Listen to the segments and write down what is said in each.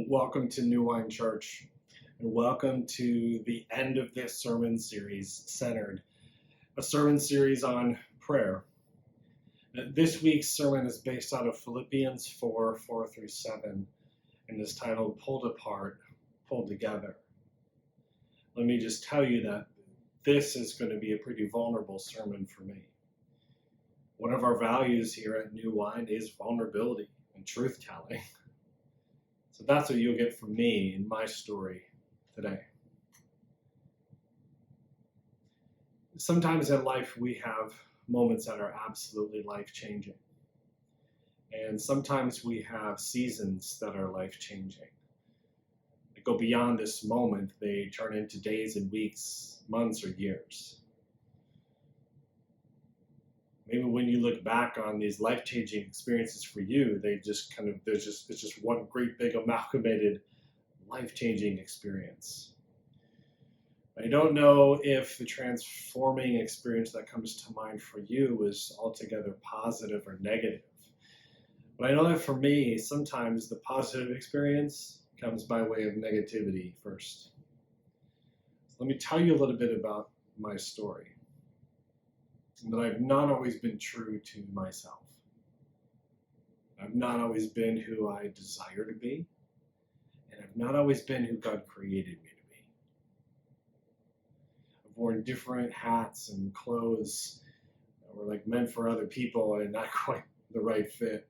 Welcome to New Wine Church, and welcome to the end of this sermon series, a sermon series on prayer. This week's sermon is based out of Philippians 4:4-7, and is titled Pulled Apart, Pulled Together. Let me just tell you that this is going to be a pretty vulnerable sermon for me. One of our values here at New Wine is vulnerability and truth-telling. So that's what you'll get from me in my story today. Sometimes in life we have moments that are absolutely life-changing. And sometimes we have seasons that are life-changing. They go beyond this moment. They turn into days and weeks, months, or years. Maybe when you look back on these life-changing experiences for you, it's just one great big amalgamated life-changing experience. I don't know if the transforming experience that comes to mind for you is altogether positive or negative. But I know that for me, sometimes the positive experience comes by way of negativity first. So let me tell you a little bit about my story. That I've not always been true to myself. I've not always been who I desire to be, and I've not always been who God created me to be. I've worn different hats and clothes that were like meant for other people and not quite the right fit.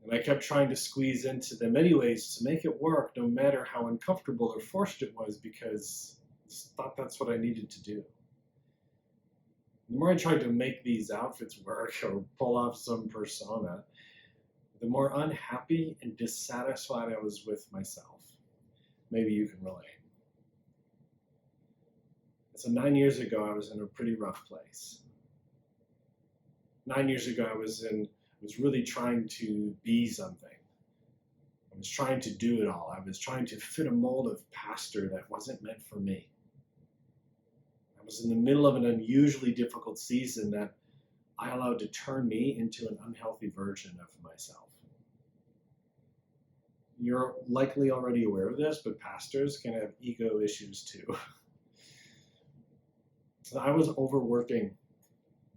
And I kept trying to squeeze into them anyways to make it work, no matter how uncomfortable or forced it was, because I just thought that's what I needed to do. The more I tried to make these outfits work or pull off some persona, the more unhappy and dissatisfied I was with myself. Maybe you can relate. So 9 years ago, I was in a pretty rough place. 9 years ago, I was really trying to be something. I was trying to do it all. I was trying to fit a mold of pastor that wasn't meant for me. I was in the middle of an unusually difficult season that I allowed to turn me into an unhealthy version of myself. You're likely already aware of this, but pastors can have ego issues too. So I was overworking,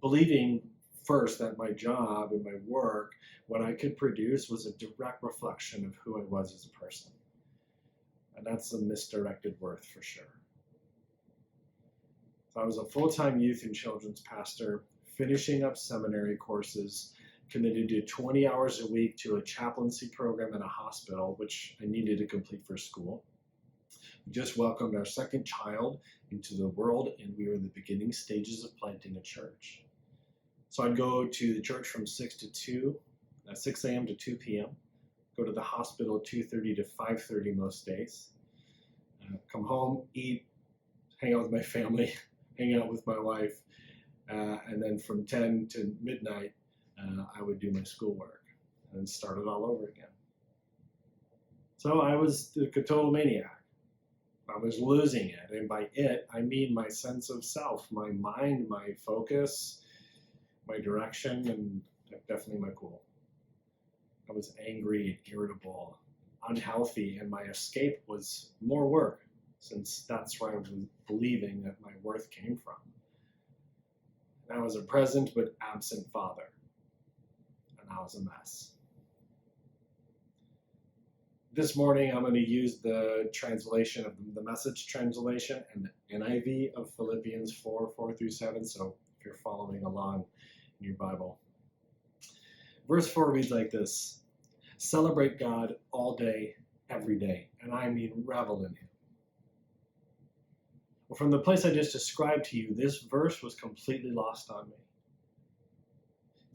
believing first that my job and my work, what I could produce, was a direct reflection of who I was as a person. And that's a misdirected worth for sure. I was a full-time youth and children's pastor, finishing up seminary courses, committed to 20 hours a week to a chaplaincy program in a hospital, which I needed to complete for school. We just welcomed our second child into the world, and we were in the beginning stages of planting a church. So I'd go to the church from 6 a.m. to 2 p.m., go to the hospital 2:30 to 5:30 most days, come home, eat, hang out with my family, hang out with my wife, and then from 10 to midnight, I would do my schoolwork and start it all over again. So I was a total maniac. I was losing it, and by it, I mean my sense of self, my mind, my focus, my direction, and definitely my cool. I was angry and irritable, unhealthy, and my escape was more work, since that's where I was believing that my worth came from. And I was a present but absent father, and I was a mess. This morning, I'm going to use the translation of the Message translation and the NIV of Philippians 4:4-7, so if you're following along in your Bible. Verse 4 reads like this: "Celebrate God all day, every day, and I mean revel in Him." Well, from the place I just described to you, this verse was completely lost on me.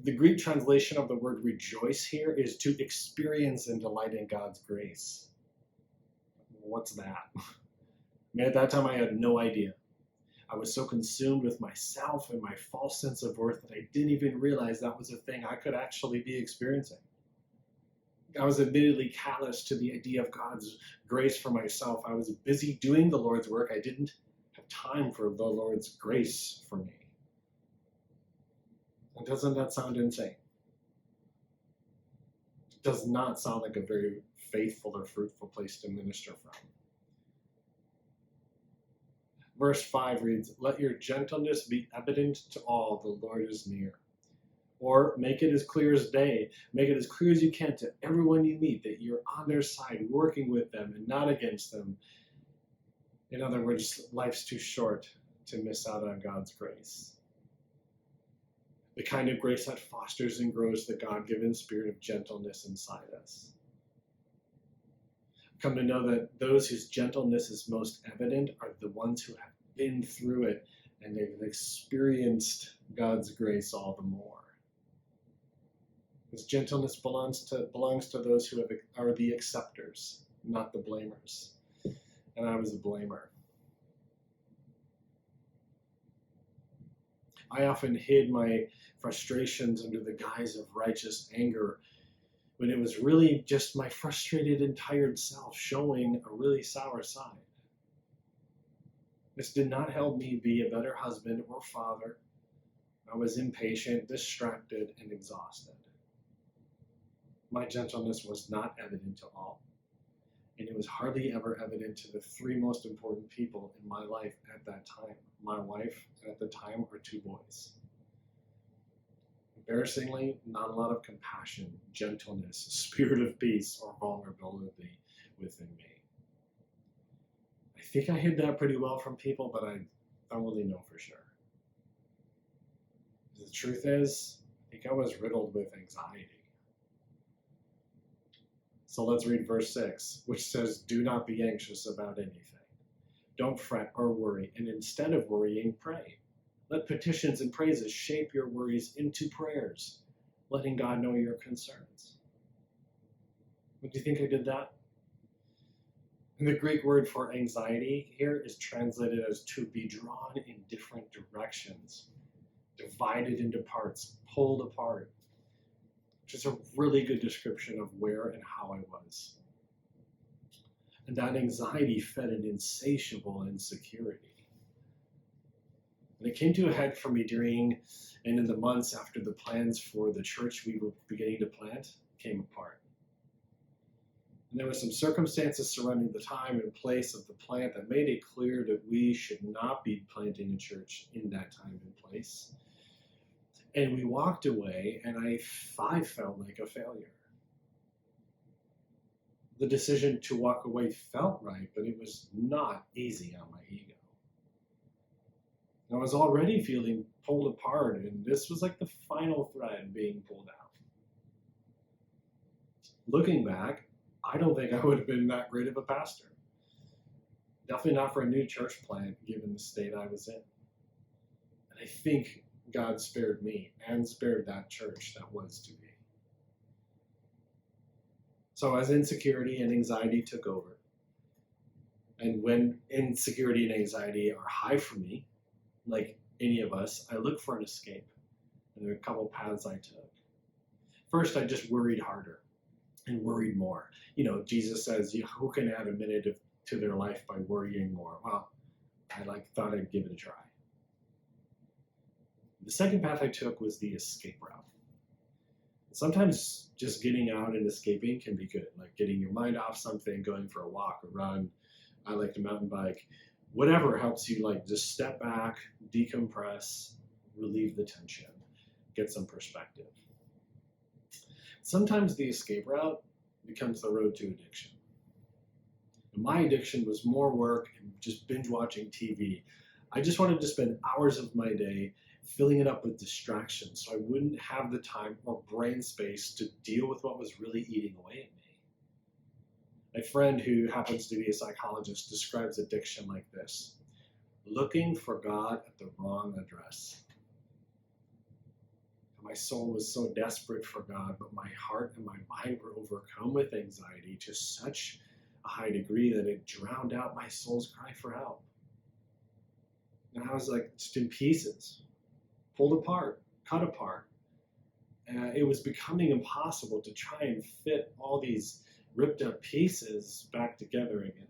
The Greek translation of the word rejoice here is to experience and delight in God's grace. What's that? I mean, at that time, I had no idea. I was so consumed with myself and my false sense of worth that I didn't even realize that was a thing I could actually be experiencing. I was admittedly callous to the idea of God's grace for myself. I was busy doing the Lord's work. I didn't have time for the Lord's grace for me. And doesn't that sound insane? It does not sound like a very faithful or fruitful place to minister from. Verse 5 reads, "Let your gentleness be evident to all, the Lord is near." Or make it as clear as day. Make it as clear as you can to everyone you meet that you're on their side, working with them and not against them. In other words, life's too short to miss out on God's grace. The kind of grace that fosters and grows the God-given spirit of gentleness inside us. Come to know that those whose gentleness is most evident are the ones who have been through it and they've experienced God's grace all the more. Because gentleness belongs to those who are the acceptors, not the blamers. And I was a blamer. I often hid my frustrations under the guise of righteous anger when it was really just my frustrated and tired self showing a really sour side. This did not help me be a better husband or father. I was impatient, distracted, and exhausted. My gentleness was not evident to all, and it was hardly ever evident to the three most important people in my life at that time. My wife, and at the time, our two boys. Embarrassingly, not a lot of compassion, gentleness, spirit of peace, or vulnerability within me. I think I hid that pretty well from people, but I don't really know for sure. The truth is, I think I was riddled with anxiety. So let's read verse 6, which says, "Do not be anxious about anything. Don't fret or worry, and instead of worrying, pray. Let petitions and praises shape your worries into prayers, letting God know your concerns." What do you think I did that? And the Greek word for anxiety here is translated as to be drawn in different directions, divided into parts, pulled apart, which is a really good description of where and how I was. And that anxiety fed an insatiable insecurity. And it came to a head for me during and in the months after the plans for the church we were beginning to plant came apart. And there were some circumstances surrounding the time and place of the plant that made it clear that we should not be planting a church in that time and place. And we walked away, and I felt like a failure. The decision to walk away felt right, but it was not easy on my ego. I was already feeling pulled apart, and this was like the final thread being pulled out. Looking back, I don't think I would have been that great of a pastor. Definitely not for a new church plant, given the state I was in. And I think God spared me and spared that church that was to be. So as insecurity and anxiety took over, and when insecurity and anxiety are high for me, like any of us, I look for an escape. And there are a couple paths I took. First, I just worried harder and worried more. You know, Jesus says, who can add a minute to their life by worrying more? Well, I thought I'd give it a try. The second path I took was the escape route. Sometimes just getting out and escaping can be good, like getting your mind off something, going for a walk, a run. I like to mountain bike. Whatever helps you just step back, decompress, relieve the tension, get some perspective. Sometimes the escape route becomes the road to addiction. My addiction was more work and just binge watching TV. I just wanted to spend hours of my day filling it up with distractions so I wouldn't have the time or brain space to deal with what was really eating away at me. My friend, who happens to be a psychologist, describes addiction like this: looking for God at the wrong address. My soul was so desperate for God, but my heart and my mind were overcome with anxiety to such a high degree that it drowned out my soul's cry for help. And I was just in pieces, pulled apart, cut apart. And it was becoming impossible to try and fit all these ripped up pieces back together again.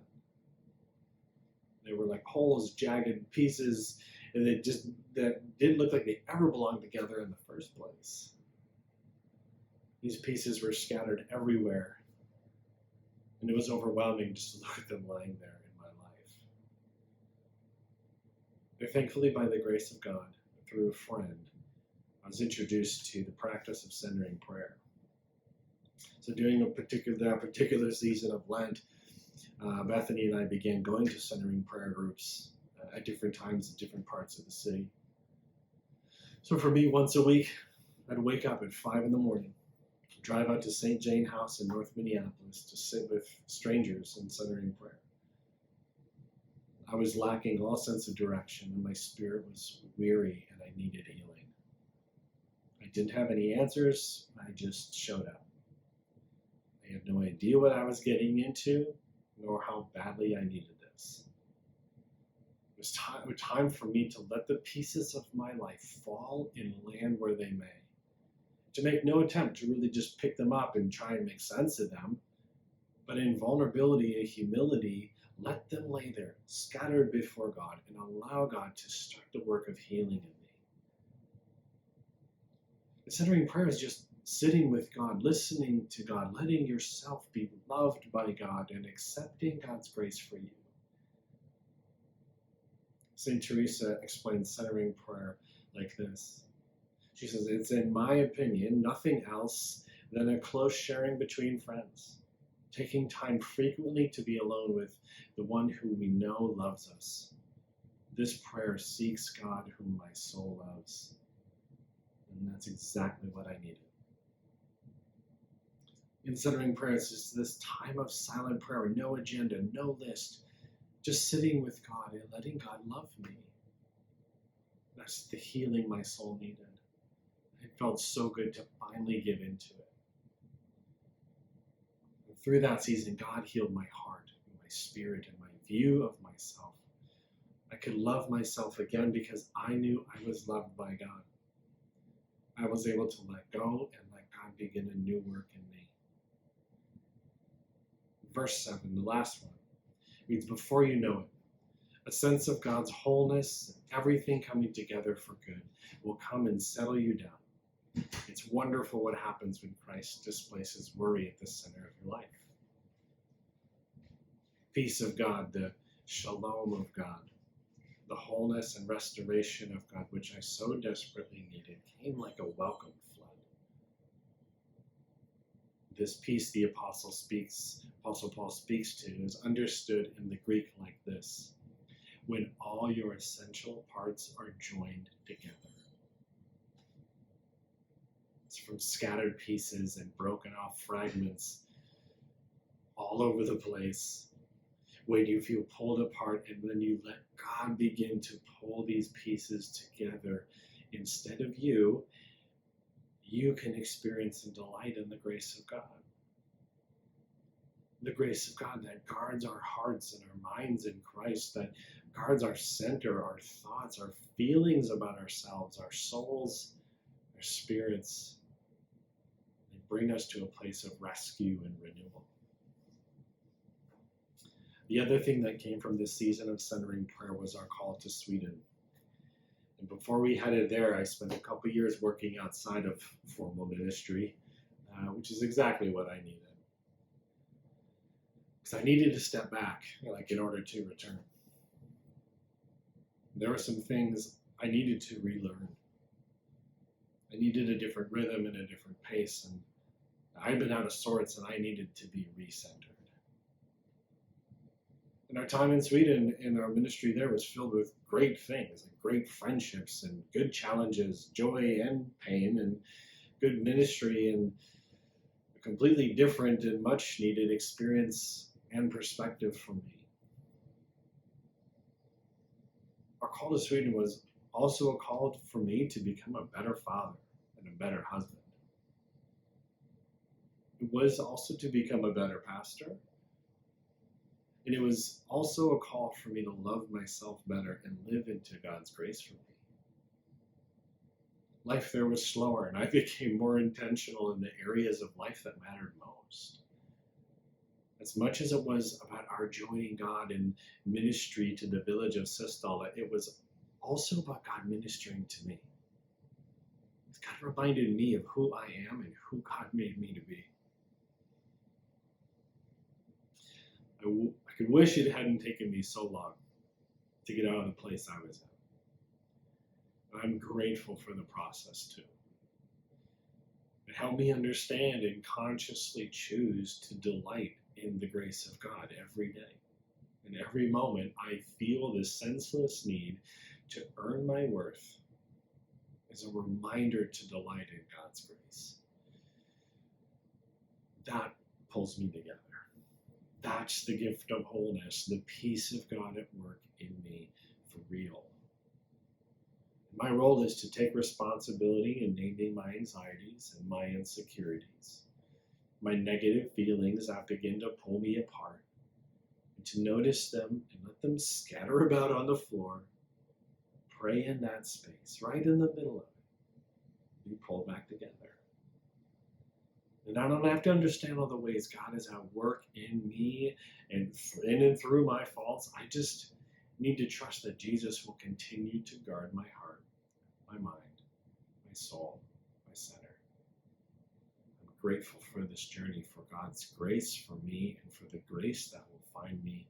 They were like holes, jagged pieces, and that didn't look like they ever belonged together in the first place. These pieces were scattered everywhere. And it was overwhelming just to look at them lying there in my life. But thankfully, by the grace of God, through a friend, I was introduced to the practice of centering prayer. So during that particular season of Lent, Bethany and I began going to centering prayer groups at different times in different parts of the city. So for me, once a week, I'd wake up at 5 in the morning, drive out to St. Jane House in North Minneapolis to sit with strangers in centering prayer. I was lacking all sense of direction, and my spirit was weary, and I needed healing. I didn't have any answers. I just showed up. I had no idea what I was getting into, nor how badly I needed this. It was time for me to let the pieces of my life fall and land where they may. To make no attempt to really just pick them up and try and make sense of them, but in vulnerability and humility, let them lay there, scattered before God, and allow God to start the work of healing in me. Centering prayer is just sitting with God, listening to God, letting yourself be loved by God, and accepting God's grace for you. St. Teresa explains centering prayer like this. She says, it's, in my opinion, nothing else than a close sharing between friends, taking time frequently to be alone with the one who we know loves us. This prayer seeks God whom my soul loves. And that's exactly what I needed. In centering prayer, it's just this time of silent prayer, no agenda, no list, just sitting with God and letting God love me. That's the healing my soul needed. It felt so good to finally give into it. And through that season, God healed my heart, my spirit, and my view of myself. I could love myself again because I knew I was loved by God. I was able to let go and let God begin a new work in me. Verse 7, the last one, reads, before you know it, a sense of God's wholeness, everything coming together for good, will come and settle you down. It's wonderful what happens when Christ displaces worry at the center of your life. Peace of God, the shalom of God, the wholeness and restoration of God, which I so desperately needed, came like a welcome flood. This peace the Apostle Paul speaks to is understood in the Greek like this: when all your essential parts are joined together. It's from scattered pieces and broken off fragments all over the place. When you feel pulled apart and then you let God begin to pull these pieces together instead of you, you can experience and delight in the grace of God. The grace of God that guards our hearts and our minds in Christ, that guards our center, our thoughts, our feelings about ourselves, our souls, our spirits, and bring us to a place of rescue and renewal. The other thing that came from this season of centering prayer was our call to Sweden. And before we headed there, I spent a couple years working outside of formal ministry, which is exactly what I needed. Because I needed to step back, in order to return. There were some things I needed to relearn. I needed a different rhythm and a different pace, and I'd been out of sorts, and I needed to be recentered. And our time in Sweden and our ministry there was filled with great things, like great friendships and good challenges, joy and pain, and good ministry, and a completely different and much needed experience and perspective for me. Our call to Sweden was also a call for me to become a better father and a better husband. It was also to become a better pastor. And it was also a call for me to love myself better and live into God's grace for me. Life there was slower, and I became more intentional in the areas of life that mattered most. As much as it was about our joining God in ministry to the village of Sistala, it was also about God ministering to me. God reminded me of who I am and who God made me to be. I could wish it hadn't taken me so long to get out of the place I was in. I'm grateful for the process too. It helped me understand and consciously choose to delight in the grace of God every day. In every moment, I feel this senseless need to earn my worth as a reminder to delight in God's grace. That pulls me together. That's the gift of wholeness, the peace of God at work in me for real. My role is to take responsibility in naming my anxieties and my insecurities, my negative feelings that begin to pull me apart, and to notice them and let them scatter about on the floor, pray in that space, right in the middle of it, be pulled back together. And I don't have to understand all the ways God is at work in me and in and through my faults. I just need to trust that Jesus will continue to guard my heart, my mind, my soul, my center. I'm grateful for this journey, for God's grace for me, and for the grace that will find me